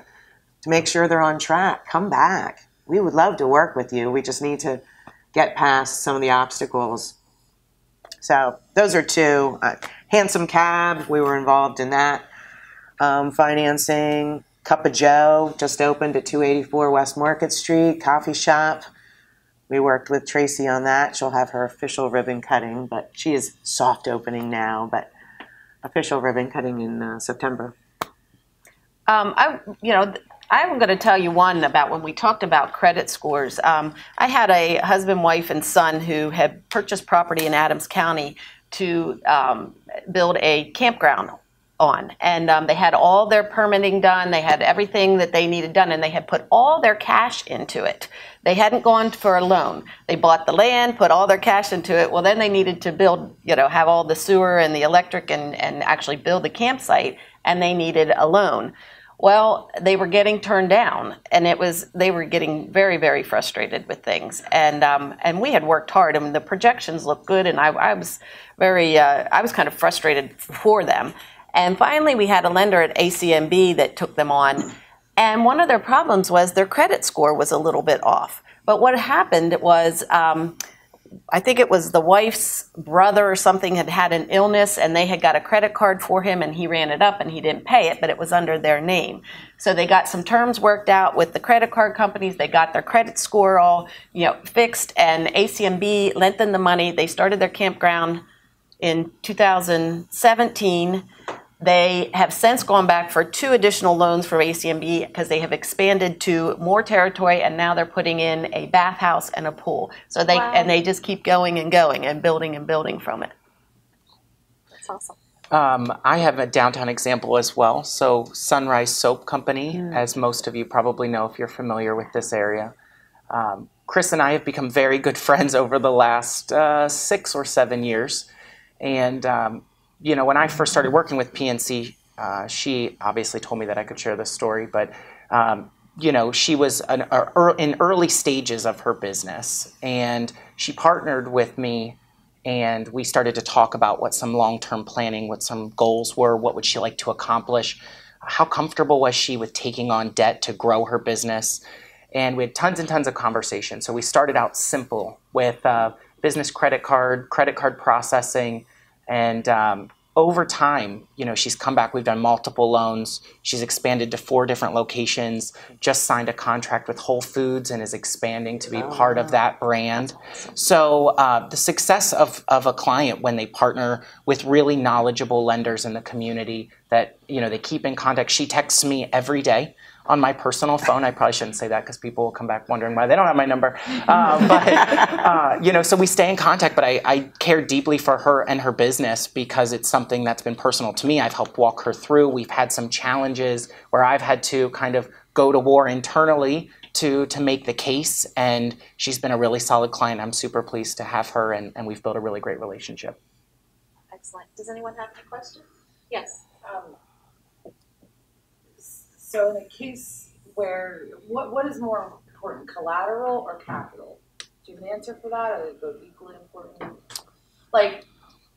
to make sure they're on track. Come back. We would love to work with you. We just need to get past some of the obstacles. So those are 2. Handsome Cab, we were involved in that. Financing. Cup of Joe just opened at 284 West Market Street, coffee shop. We worked with Tracy on that. She'll have her official ribbon cutting, but she is soft opening now, but official ribbon cutting in September. I'm going to tell you one about when we talked about credit scores. I had a husband, wife, and son who had purchased property in Adams County to build a campground on. And they had all their permitting done. They had everything that they needed done, and they had put all their cash into it. They hadn't gone for a loan. They bought the land, put all their cash into it. Well, then they needed to build, have all the sewer and the electric and actually build the campsite, and they needed a loan. Well, they were getting turned down, and they were getting very, very frustrated with things. And we had worked hard, and the projections looked good, and I was kind of frustrated for them. And finally, we had a lender at ACMB that took them on, and one of their problems was their credit score was a little bit off. But what happened was, I think it was the wife's brother or something had an illness, and they had got a credit card for him, and he ran it up and he didn't pay it, but it was under their name. So they got some terms worked out with the credit card companies. They got their credit score all fixed, and ACMB lent them the money. They started their campground in 2017. They have since gone back for 2 additional loans from ACMB because they have expanded to more territory, and now they're putting in a bathhouse and a pool. So they just keep going and going and building from it. That's awesome. I have a downtown example as well. So Sunrise Soap Company, as most of you probably know if you're familiar with this area. Chris and I have become very good friends over the last 6 or 7 years. And when I first started working with PNC, she obviously told me that I could share this story, but she was in early stages of her business, and she partnered with me, and we started to talk about what some long-term planning, what some goals were, what would she like to accomplish, how comfortable was she with taking on debt to grow her business, and we had tons and tons of conversations. So we started out simple with business credit card processing, and over time, she's come back. We've done multiple loans. She's expanded to 4 different locations, just signed a contract with Whole Foods and is expanding to be part of that brand. So the success of a client when they partner with really knowledgeable lenders in the community that, they keep in contact. She texts me every day on my personal phone. I probably shouldn't say that because people will come back wondering why they don't have my number. So we stay in contact, but I care deeply for her and her business because it's something that's been personal to me. I've helped walk her through. We've had some challenges where I've had to kind of go to war internally to make the case, and she's been a really solid client. I'm super pleased to have her, and we've built a really great relationship. Excellent. Does anyone have any questions? Yes. So in a case where, what is more important, collateral or capital? Do you have an answer for that? Are they both equally important? Like,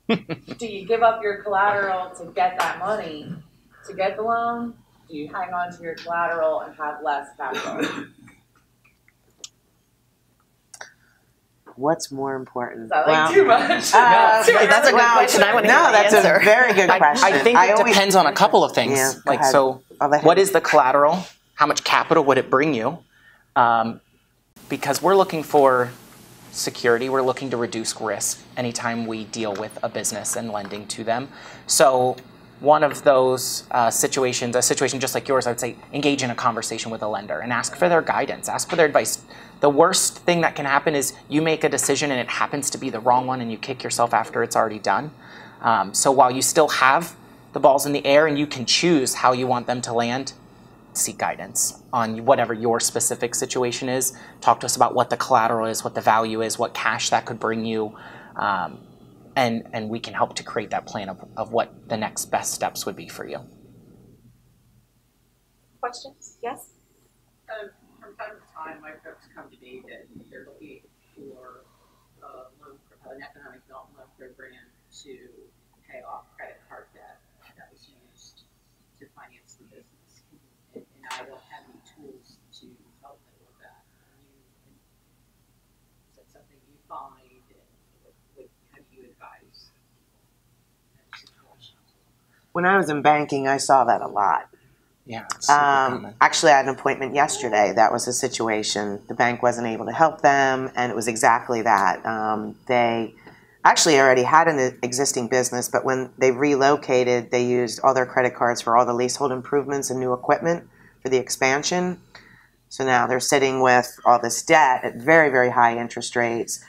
do you give up your collateral to get that money, to get the loan? Do you hang on to your collateral and have less capital? What's more important? Is that like too much? That's a good question. I want to hear the that's answer. A very good question. I think it depends on a couple of things. What is the collateral? How much capital would it bring you? Because we're looking for security. We're looking to reduce risk anytime we deal with a business and lending to them. So one of those situations, a situation just like yours, I would say engage in a conversation with a lender and ask for their guidance, ask for their advice. The worst thing that can happen is you make a decision and it happens to be the wrong one and you kick yourself after it's already done. So while you still have the balls in the air and you can choose how you want them to land, seek guidance on whatever your specific situation is. Talk to us about what the collateral is, what the value is, what cash that could bring you, and we can help to create that plan of what the next best steps would be for you. Questions? Yes? From time to time, my folks come to me that they're looking for an economic development loan program to pay off credit card debt that was used to finance the business. And I don't have any tools to help them with that. Is that something you find? And how do you advise in that situation? When I was in banking, I saw that a lot. Yeah. Actually, I had an appointment yesterday. That was a situation. The bank wasn't able to help them, and it was exactly that. They actually already had an existing business, but when they relocated, they used all their credit cards for all the leasehold improvements and new equipment for the expansion. So now they're sitting with all this debt at very, very high interest rates.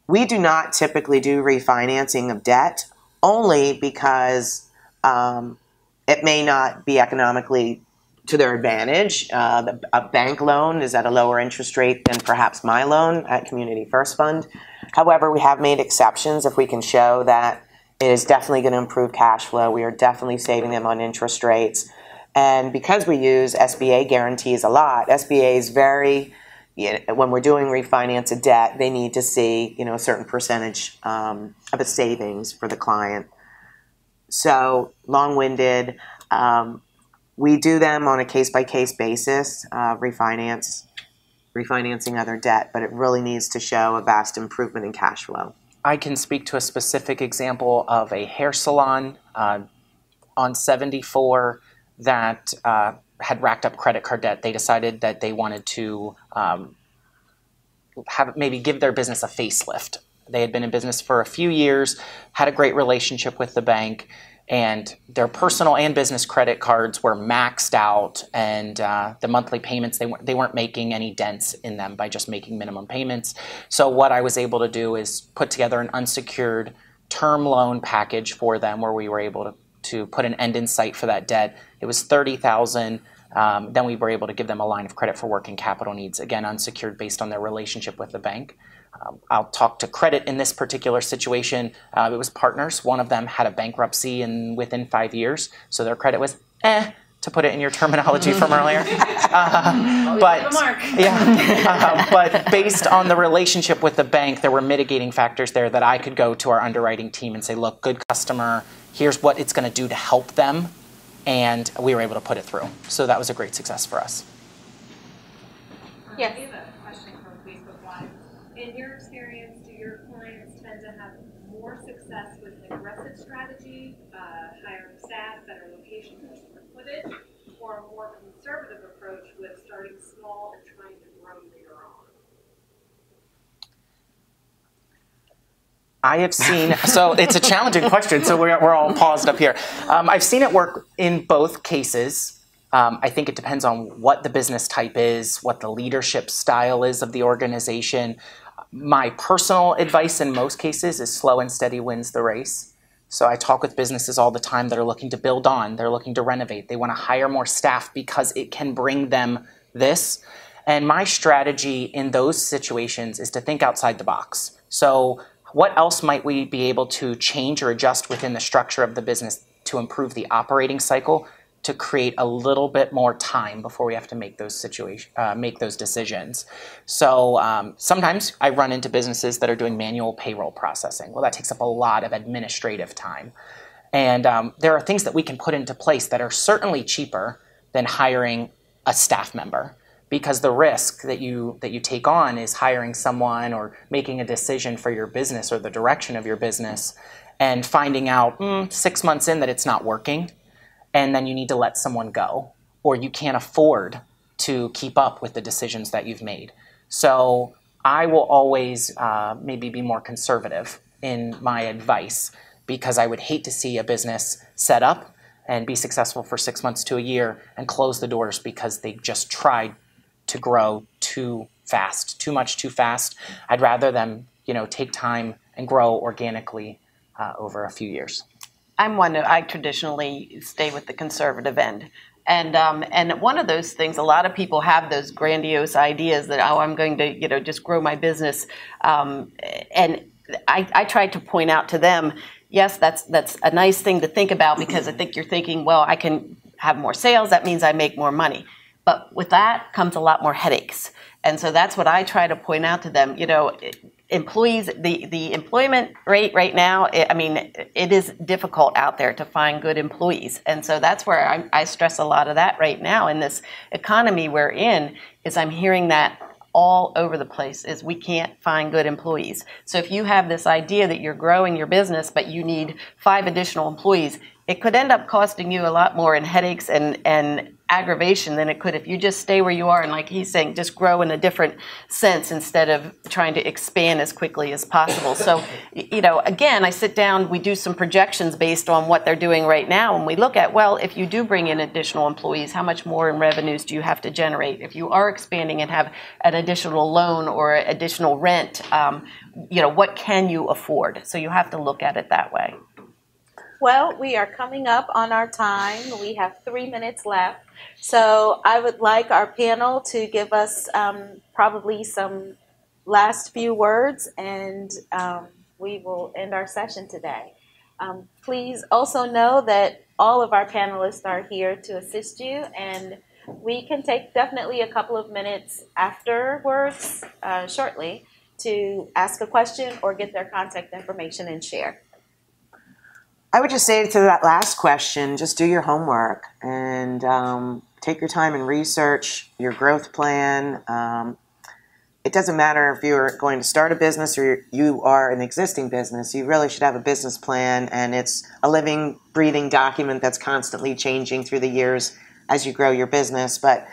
We do not typically do refinancing of debt, only because it may not be economically to their advantage. A bank loan is at a lower interest rate than perhaps my loan at Community First Fund. However, we have made exceptions if we can show that it is definitely going to improve cash flow. We are definitely saving them on interest rates. And because we use SBA guarantees a lot, SBA is very, when we're doing refinance of debt, they need to see a certain percentage of a savings for the client. So long-winded, we do them on a case-by-case basis, refinancing other debt, but it really needs to show a vast improvement in cash flow. I can speak to a specific example of a hair salon on 74 that had racked up credit card debt. They decided that they wanted to give their business a facelift. They had been in business for a few years, had a great relationship with the bank, and their personal and business credit cards were maxed out, and the monthly payments, they weren't making any dents in them by just making minimum payments. So what I was able to do is put together an unsecured term loan package for them where we were able to put an end in sight for that debt. It was $30,000. Then we were able to give them a line of credit for working capital needs, again, unsecured based on their relationship with the bank. I'll talk to credit in this particular situation. It was partners. One of them had a bankruptcy within 5 years, so their credit was to put it in your terminology from earlier. But based on the relationship with the bank, there were mitigating factors there that I could go to our underwriting team and say, look, good customer, here's what it's going to do to help them, and we were able to put it through. So that was a great success for us. Yes. I have a question from Facebook Live. In your experience, do your clients tend to have more success with an aggressive strategy, hiring staff, better location, more square footage, or a more conservative approach with starting small and trying to grow later on? I have seen, so it's a challenging question, so we're all paused up here. I've seen it work in both cases. I think it depends on what the business type is, what the leadership style is of the organization. My personal advice in most cases is slow and steady wins the race. So I talk with businesses all the time that are looking to build on, they're looking to renovate, they want to hire more staff because it can bring them this. And my strategy in those situations is to think outside the box. So what else might we be able to change or adjust within the structure of the business to improve the operating cycle to create a little bit more time before we have to make those decisions. So sometimes I run into businesses that are doing manual payroll processing. Well, that takes up a lot of administrative time. And there are things that we can put into place that are certainly cheaper than hiring a staff member, because the risk that you take on is hiring someone or making a decision for your business or the direction of your business and finding out 6 months in that it's not working. And then you need to let someone go, or you can't afford to keep up with the decisions that you've made. So I will always maybe be more conservative in my advice, because I would hate to see a business set up and be successful for 6 months to a year and close the doors because they just tried to grow too fast, too much too fast. I'd rather them, take time and grow organically over a few years. I traditionally stay with the conservative end. And one of those things, a lot of people have those grandiose ideas that, I'm going to, just grow my business. And I tried to point out to them, yes, that's a nice thing to think about, because I think you're thinking, well, I can have more sales. That means I make more money. But with that comes a lot more headaches. And so that's what I try to point out to them. Employees, the employment rate right now, it is difficult out there to find good employees. And so that's where I stress a lot of that right now in this economy we're in, is I'm hearing that all over the place, is we can't find good employees. So if you have this idea that you're growing your business, but you need 5 additional employees, it could end up costing you a lot more in headaches and aggravation than it could if you just stay where you are and, like he's saying, just grow in a different sense instead of trying to expand as quickly as possible. So, again, I sit down, we do some projections based on what they're doing right now, and we look at, well, if you do bring in additional employees, how much more in revenues do you have to generate? If you are expanding and have an additional loan or additional rent, what can you afford? So you have to look at it that way. Well, we are coming up on our time. We have 3 minutes left. So I would like our panel to give us probably some last few words, and we will end our session today. Please also know that all of our panelists are here to assist you, and we can take definitely a couple of minutes afterwards, shortly, to ask a question or get their contact information and share. I would just say to that last question, just do your homework and take your time and research your growth plan. It doesn't matter if you're going to start a business or you are an existing business. You really should have a business plan, and it's a living, breathing document that's constantly changing through the years as you grow your business. But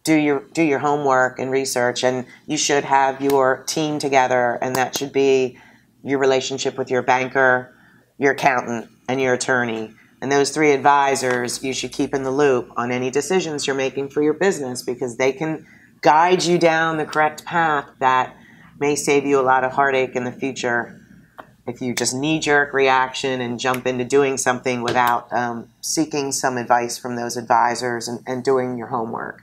do your homework and research, and you should have your team together, and that should be your relationship with your banker, your accountant, and your attorney. And those 3 advisors you should keep in the loop on any decisions you're making for your business, because they can guide you down the correct path that may save you a lot of heartache in the future. if you just knee-jerk reaction and jump into doing something without seeking some advice from those advisors and doing your homework.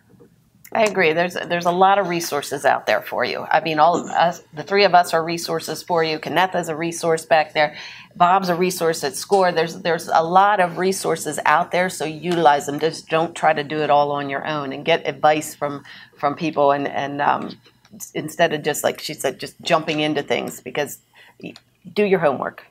I agree. There's a lot of resources out there for you. I mean, all of us, the three of us are resources for you. Kennetha's a resource back there. Bob's a resource at SCORE. There's a lot of resources out there, so utilize them. Just don't try to do it all on your own, and get advice from people, and instead of just, like she said, just jumping into things, because do your homework.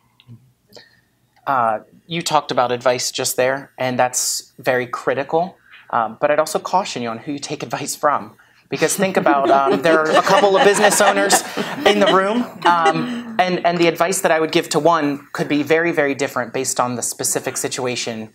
You talked about advice just there, and that's very critical. But I'd also caution you on who you take advice from. Because think about, there are a couple of business owners in the room, and the advice that I would give to one could be very, very different based on the specific situation.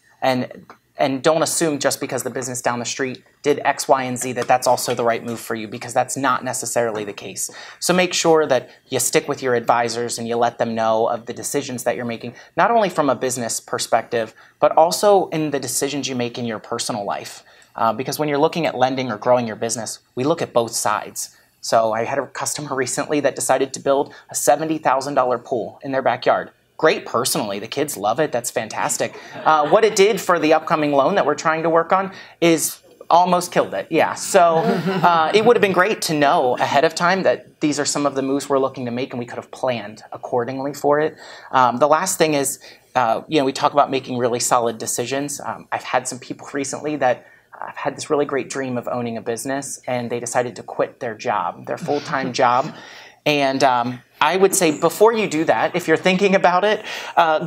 And don't assume just because the business down the street did X, Y, and Z that that's also the right move for you, because that's not necessarily the case. So make sure that you stick with your advisors and you let them know of the decisions that you're making, not only from a business perspective, but also in the decisions you make in your personal life. Because when you're looking at lending or growing your business, we look at both sides. So I had a customer recently that decided to build a $70,000 pool in their backyard. Great personally, the kids love it, that's fantastic. What it did for the upcoming loan that we're trying to work on is almost killed it, yeah. So it would have been great to know ahead of time that these are some of the moves we're looking to make, and we could have planned accordingly for it. The last thing is, we talk about making really solid decisions. I've had some people recently that I've had this really great dream of owning a business, and they decided to quit their job, their full-time job. And I would say before you do that, if you're thinking about it,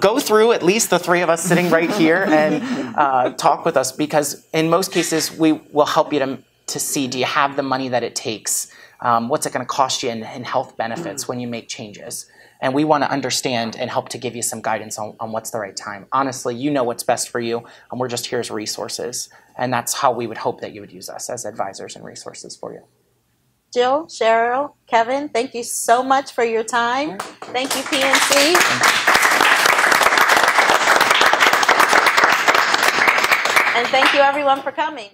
go through at least the three of us sitting right here and talk with us, because in most cases we will help you to see, do you have the money that it takes? What's it going to cost you in health benefits when you make changes? And we want to understand and help to give you some guidance on what's the right time. Honestly, you know what's best for you, and we're just here as resources. And that's how we would hope that you would use us, as advisors and resources for you. Jill, Cheryl, Kevin, thank you so much for your time. Thank you, PNC. And thank you, everyone, for coming.